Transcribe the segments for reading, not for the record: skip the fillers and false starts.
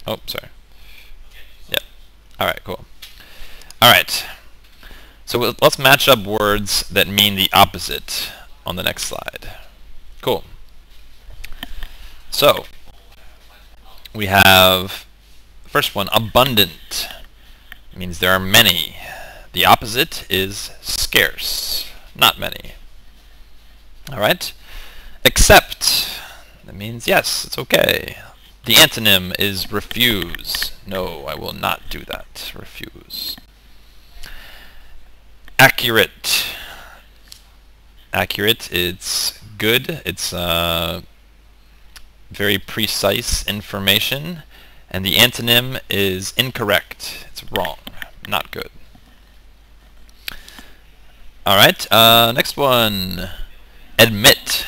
Oh, sorry. Yeah. All right, cool. All right. So let's match up words that mean the opposite on the next slide. Cool. So we have the first one, abundant. It means there are many. The opposite is scarce, not many. All right. Accept. That means yes, it's okay. The antonym is refuse. No, I will not do that. Refuse. Accurate. Accurate, it's good. It's very precise information. And the antonym is incorrect. It's wrong. Not good. Alright, next one. Admit.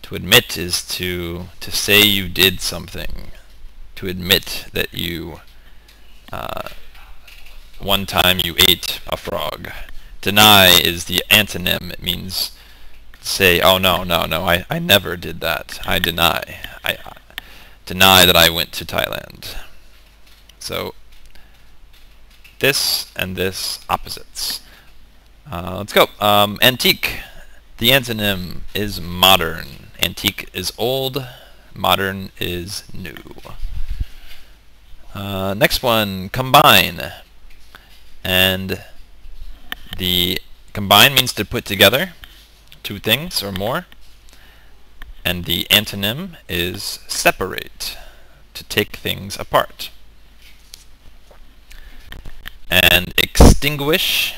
To admit is to say you did something. To admit that you one time you ate a frog. Deny is the antonym. It means say, oh no, I never did that. I deny. I deny that I went to Thailand. So this and this opposites. Let's go. Antique. The antonym is modern. Antique is old. Modern is new. Next one, combine. And the combine means to put together two things or more. And the antonym is separate, to take things apart. And extinguish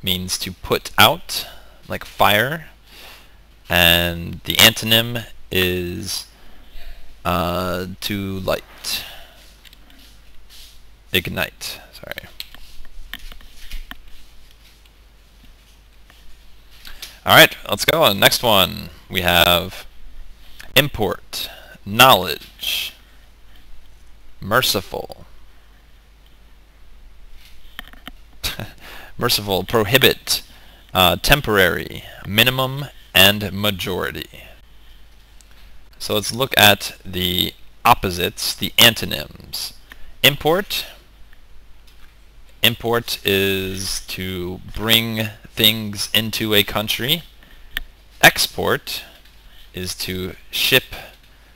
means to put out, like fire. And the antonym is to light. Ignite, sorry. Alright, let's go on. Next one, we have import, knowledge, merciful. Merciful, prohibit, temporary, minimum, and majority. So let's look at the opposites, the antonyms. Import. Import is to bring things into a country. Export is to ship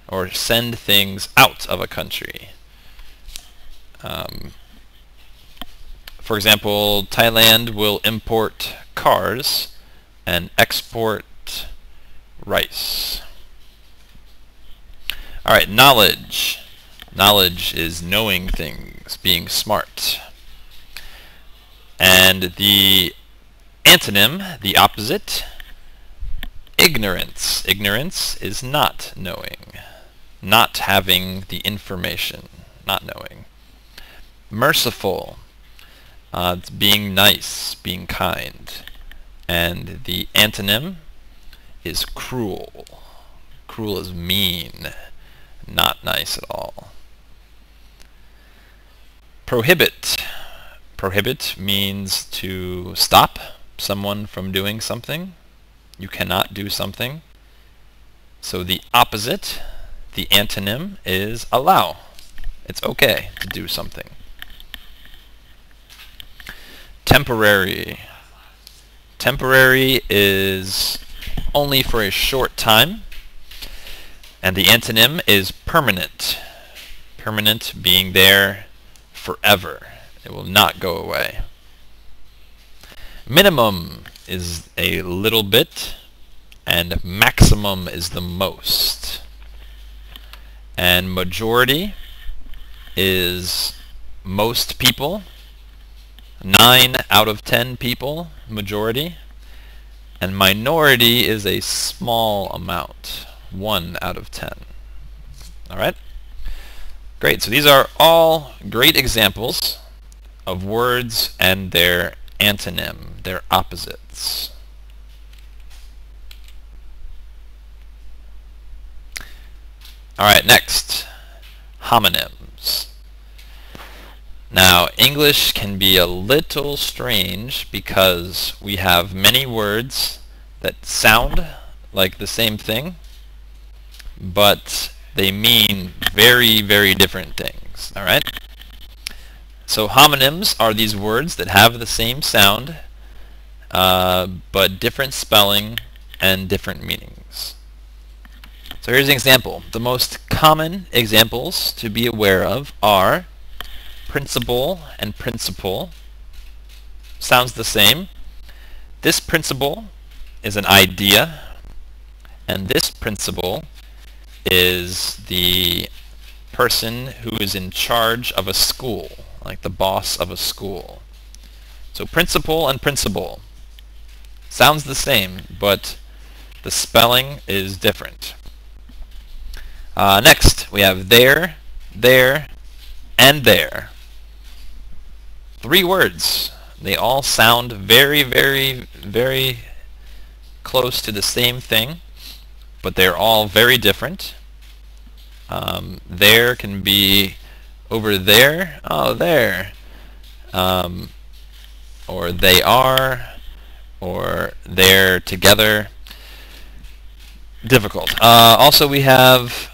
or send things out of a country. For example, Thailand will import cars and export rice. Alright, knowledge. Knowledge is knowing things, being smart. And the antonym, the opposite, ignorance. Ignorance is not knowing, not having the information, not knowing. Merciful, it's being nice, being kind. And the antonym is cruel. Cruel is mean, not nice at all. Prohibit. Prohibit means to stop someone from doing something. You cannot do something. So the opposite, the antonym, is allow. It's okay to do something. Temporary. Temporary is only for a short time. And the antonym is permanent. Permanent being there forever. It will not go away. Minimum is a little bit, and maximum is the most. And majority is most people. 9 out of 10 people, majority. And minority is a small amount. 1 out of 10. Alright? Great. So these are all great examples of words and their antonym, their opposites. Alright, next, homonyms. Now, English can be a little strange because we have many words that sound like the same thing, but they mean very, very different things. All right? So homonyms are these words that have the same sound, but different spelling and different meanings. So here's an example. The most common examples to be aware of are principle and principle. Sounds the same. This principle is an idea, and this principle is the person who is in charge of a school, like the boss of a school. So principle and principle sounds the same, but the spelling is different. Next, we have there, and there. 3 words. They all sound very, very, very close to the same thing, but they're all very different. There can be over there, oh, there. Or they are, or they're together. Difficult. Also, we have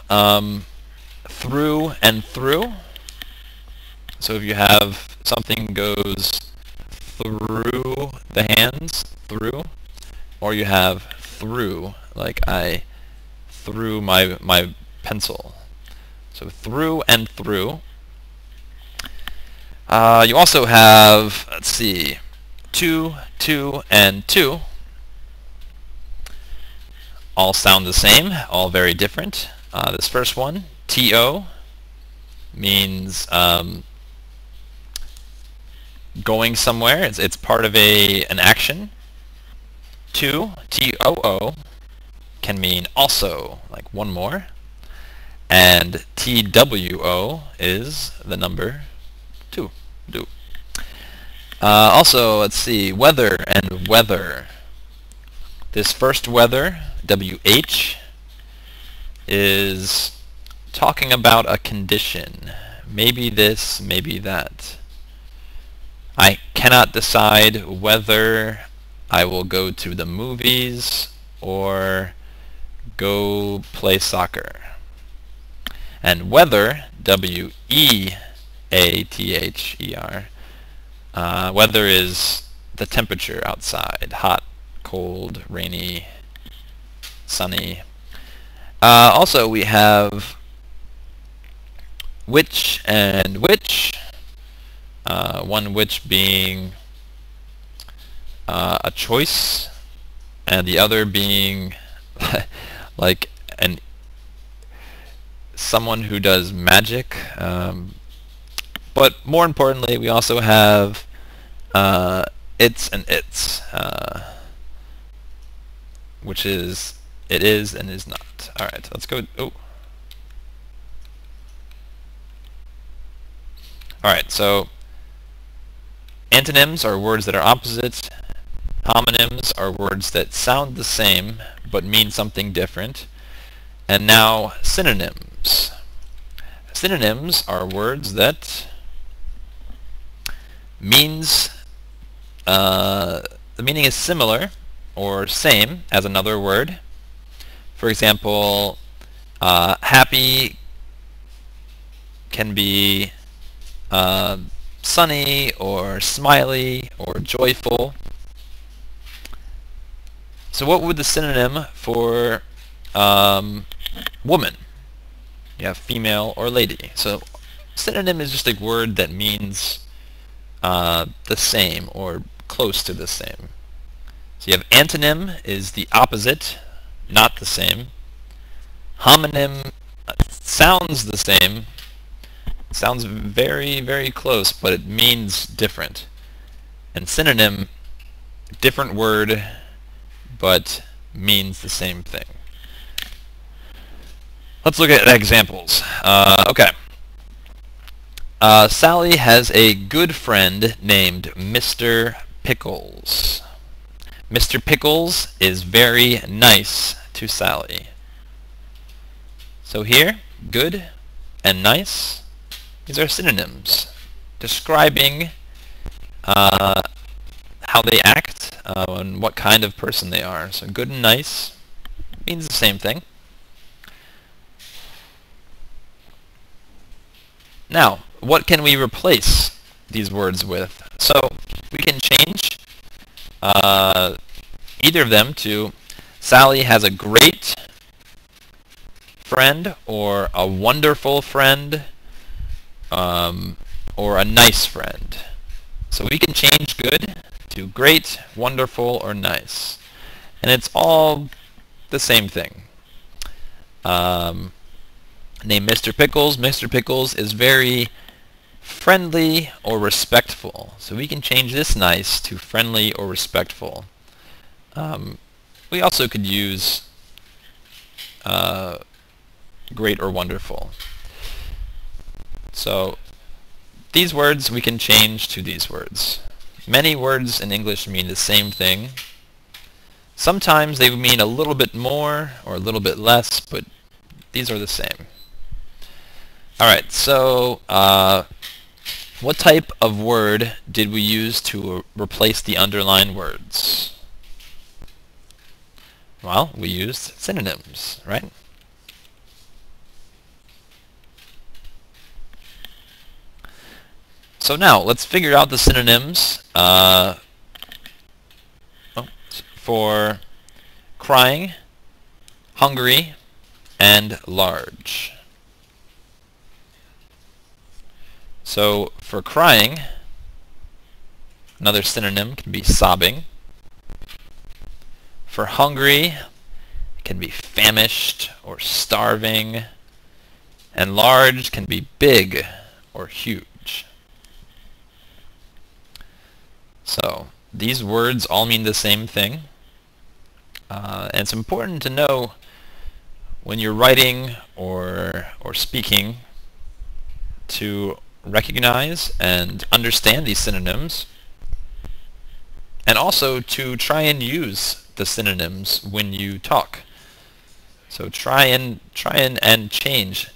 through and through. So if you have something goes through the hands, through, or you have through, like I threw my pencil. So through and through. You also have, let's see, two, and two. All sound the same, all very different. This first one, to, means going somewhere. It's part of an action. To, too, can mean also, like one more. And two is the number 2. Do. Also, let's see, weather and weather. This first weather, WH, is talking about a condition. Maybe this, maybe that. I cannot decide whether I will go to the movies or go play soccer. And weather, W-E-A-T-H-E-R, weather is the temperature outside, hot, cold, rainy, sunny. Also, we have which and which, one which being a choice, and the other being like someone who does magic. But more importantly, we also have it's and its, which is it is and is not. All right, let's go. Oh. All right, so antonyms are words that are opposites. Homonyms are words that sound the same but mean something different. And now synonyms. Synonyms are words that means the meaning is similar or same as another word. For example, happy can be sunny or smiley or joyful. So what would the synonym for woman? You have female or lady. So synonym is just a word that means the same or close to the same. So you have antonym is the opposite, not the same. Homonym sounds the same, sounds very, very close, but it means different. And synonym, different word, but means the same thing. Let's look at examples. Okay. Sally has a good friend named Mr. Pickles. Mr. Pickles is very nice to Sally. So here, good and nice, these are synonyms describing how they act and what kind of person they are. So good and nice means the same thing. Now, what can we replace these words with? So we can change either of them to Sally has a great friend, or a wonderful friend, or a nice friend. So we can change good to great, wonderful, or nice. And it's all the same thing. Name Mr. Pickles. Mr. Pickles is very friendly or respectful. So we can change this nice to friendly or respectful. We also could use great or wonderful. So these words we can change to these words. Many words in English mean the same thing. Sometimes they mean a little bit more or a little bit less, but these are the same. Alright, so what type of word did we use to replace the underlined words? Well, we used synonyms, right? So now, let's figure out the synonyms for crying, hungry, and large. So for crying, another synonym can be sobbing. For hungry, it can be famished or starving. And large can be big or huge. So these words all mean the same thing. And it's important to know when you're writing or speaking to recognize and understand these synonyms, and also to try and use the synonyms when you talk. So try and change.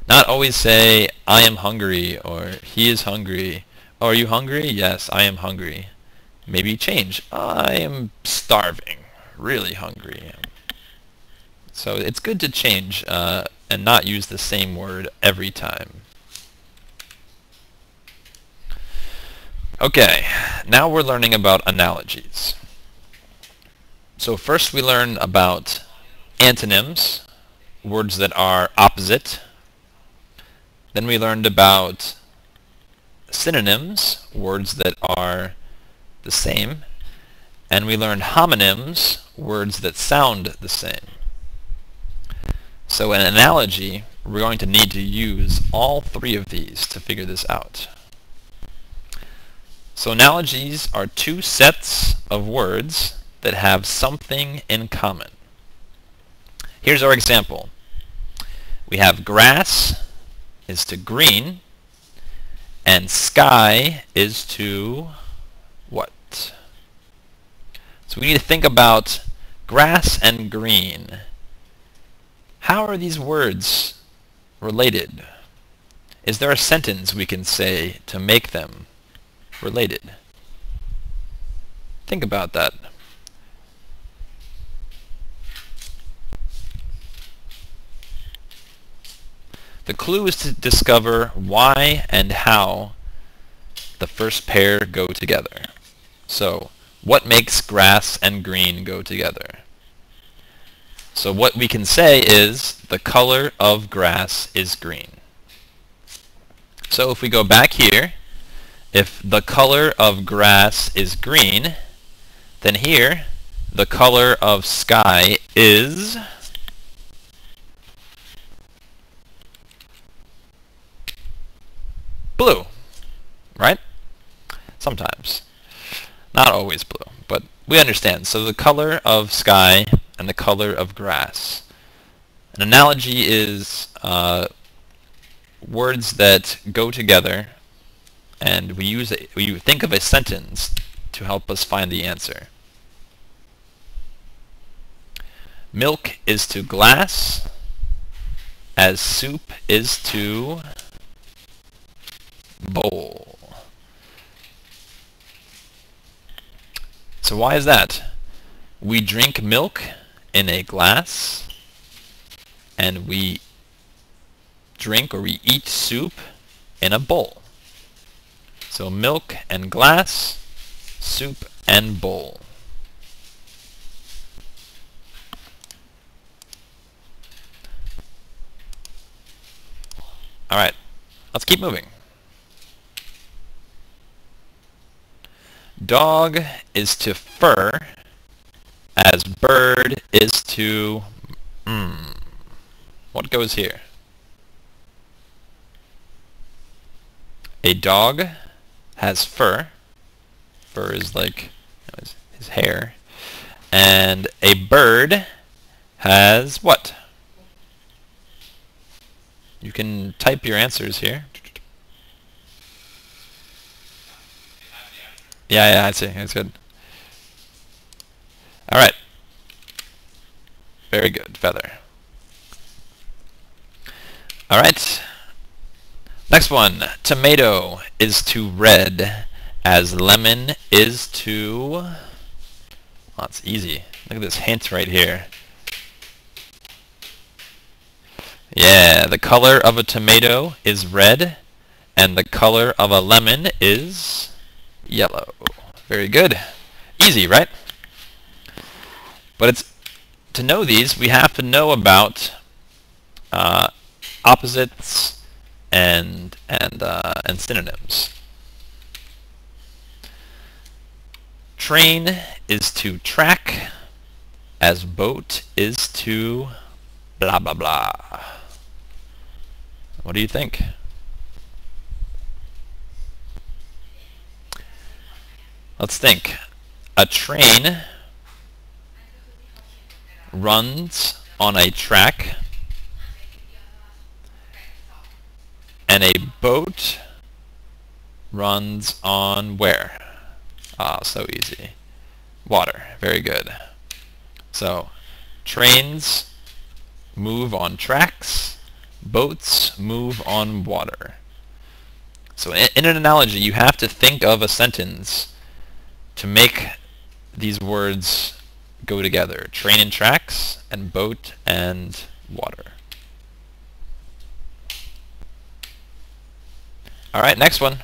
Not always say I am hungry or he is hungry. Oh, are you hungry? Yes, I am hungry. Maybe change. I am starving. Really hungry. So it's good to change and not use the same word every time. Okay, now we're learning about analogies. So first we learn about antonyms, words that are opposite. Then we learned about synonyms, words that are the same. And we learned homonyms, words that sound the same. So in an analogy, we're going to need to use all three of these to figure this out. So analogies are two sets of words that have something in common. Here's our example. We have grass is to green, and sky is to what? So we need to think about grass and green. How are these words related? Is there a sentence we can say to make them related? Think about that. The clue is to discover why and how the first pair go together. So, what makes grass and green go together? So what we can say is the color of grass is green. So if we go back here, if the color of grass is green, then here the color of sky is blue, right? Sometimes. Not always blue, but we understand. So the color of sky and the color of grass. An analogy is words that go together, and we think of a sentence to help us find the answer. Milk is to glass as soup is to bowl. So why is that? We drink milk in a glass, and we drink or we eat soup in a bowl. So milk and glass, soup and bowl. All right, let's keep moving. Dog is to fur as bird is to... What goes here? A dog has fur. Fur is like his hair. And a bird has what? You can type your answers here. Yeah, I see. That's good. All right. Very good. Feather. All right. Next one. Tomato is to red as lemon is to... Oh, it's easy. Look at this hint right here. Yeah, the color of a tomato is red, and the color of a lemon is yellow. Very good. Easy, right? But to know these, we have to know about opposites and synonyms. Train is to track, as boat is to blah blah blah. What do you think? Let's think. A train runs on a track, and a boat runs on where? Ah, so easy. Water. Very good. So, trains move on tracks, boats move on water. So in an analogy, you have to think of a sentence to make these words go together. Train and tracks, and boat and water. All right, next one.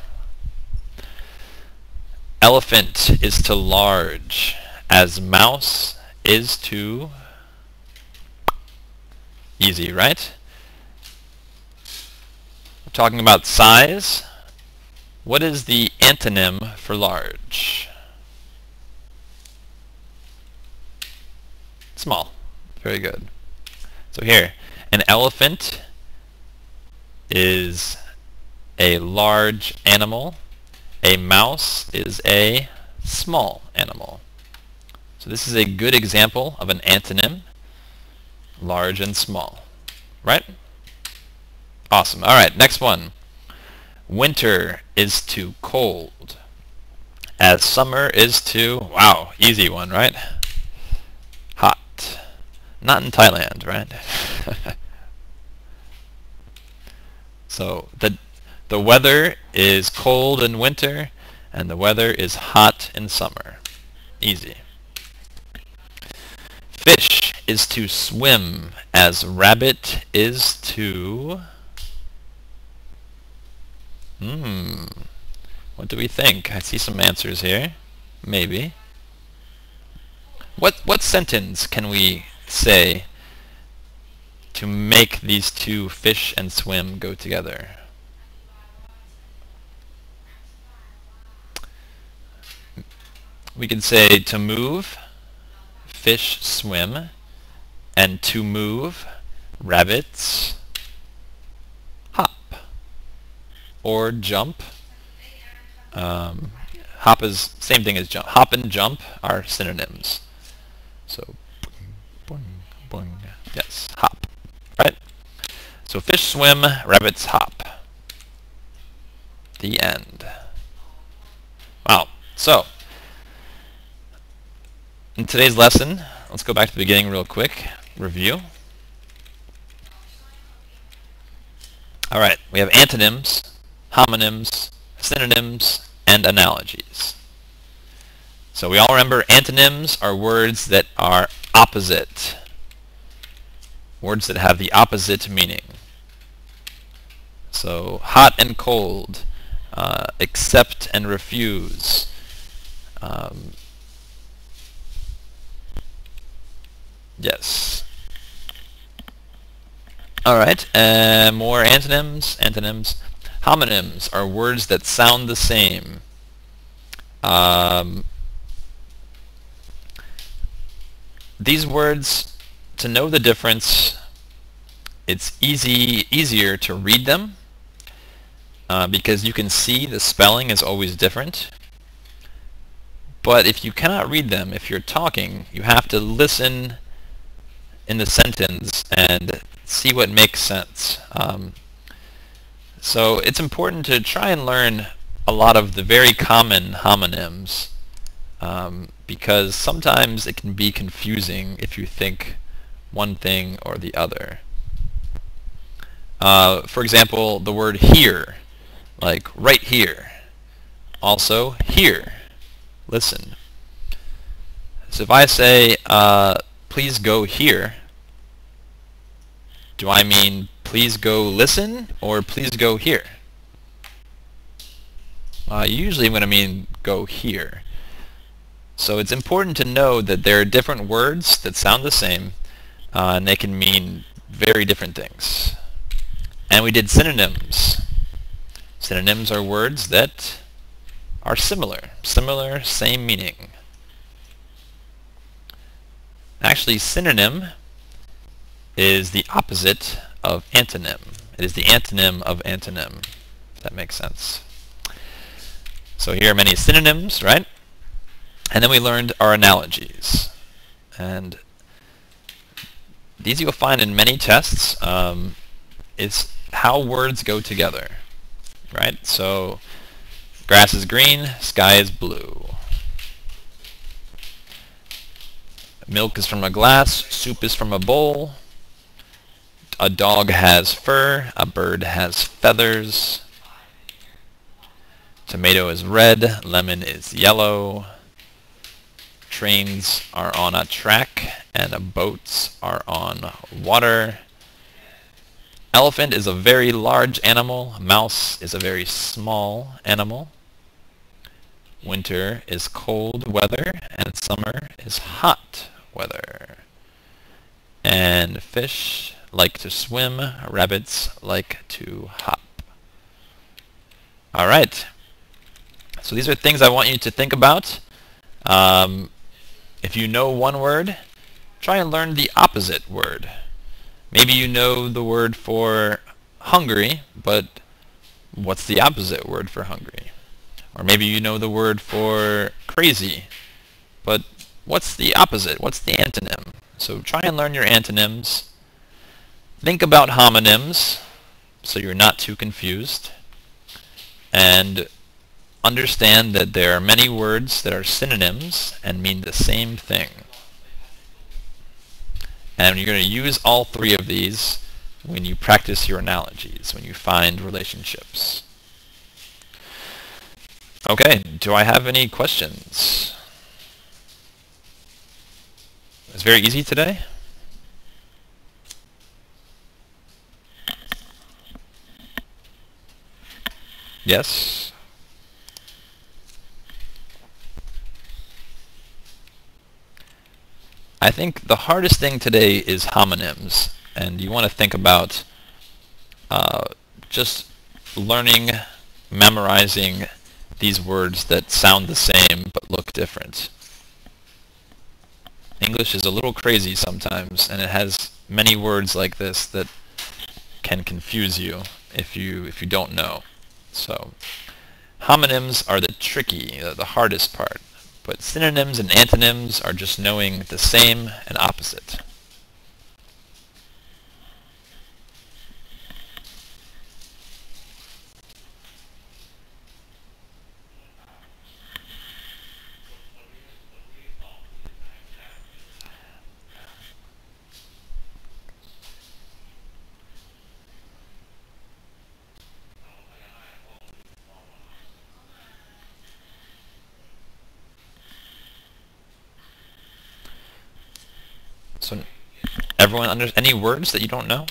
Elephant is to large as mouse is to... Easy, right? We're talking about size. What is the antonym for large? Small. Very good. So here, an elephant is a large animal. A mouse is a small animal. So this is a good example of an antonym. Large and small. Right? Awesome. All right, next one. Winter is to cold as summer is to... Wow, easy one, right? Hot. Not in Thailand, right? So the weather is cold in winter, and the weather is hot in summer. Easy. Fish is to swim as rabbit is to... What do we think? I see some answers here. Maybe. What sentence can we say to make these two, fish and swim, go together? We could say to move, fish swim, and to move, rabbits hop. Or jump. Hop is same thing as jump. Hop and jump are synonyms. So, boing, boing. Yes, hop. Right? So fish swim, rabbits hop. The end. Wow. So, in today's lesson, let's go back to the beginning real quick. Review. All right, we have antonyms, homonyms, synonyms, and analogies. So we all remember antonyms are words that are opposite. Words that have the opposite meaning. So hot and cold, accept and refuse. Yes. Alright, more antonyms. Antonyms. Homonyms are words that sound the same. These words, to know the difference, it's easier to read them because you can see the spelling is always different. But if you cannot read them, if you're talking, you have to listen in the sentence and see what makes sense. So it's important to try and learn a lot of the very common homonyms because sometimes it can be confusing if you think one thing or the other. For example, the word here, like right here. Also, here. Listen. So if I say, please go here, do I mean please go listen or please go here? Usually I'm going to mean go here. So it's important to know that there are different words that sound the same and they can mean very different things. And we did synonyms. Synonyms are words that are similar. Similar, same meaning. Actually, synonym is the opposite of antonym. It is the antonym of antonym, if that makes sense. So here are many synonyms, right? And then we learned our analogies. And these you'll find in many tests. It's how words go together, right? So grass is green, sky is blue. Milk is from a glass, soup is from a bowl. A dog has fur, a bird has feathers. Tomato is red, lemon is yellow. Trains are on a track, and boats are on water. Elephant is a very large animal. Mouse is a very small animal. Winter is cold weather, and summer is hot weather. And fish like to swim, rabbits like to hop. Alright, so these are things I want you to think about. If you know one word, try and learn the opposite word. Maybe you know the word for hungry, but what's the opposite word for hungry? Or maybe you know the word for crazy, but what's the opposite? What's the antonym? So try and learn your antonyms. Think about homonyms so you're not too confused. And understand that there are many words that are synonyms and mean the same thing. And you're going to use all three of these when you practice your analogies, when you find relationships. Okay, do I have any questions? It's very easy today. Yes? I think the hardest thing today is homonyms, and you want to think about just learning, memorizing these words that sound the same but look different. English is a little crazy sometimes, and it has many words like this that can confuse you if you don't know. So homonyms are the tricky, the hardest part. But synonyms and antonyms are just knowing the same and opposite. So everyone any words that you don't know?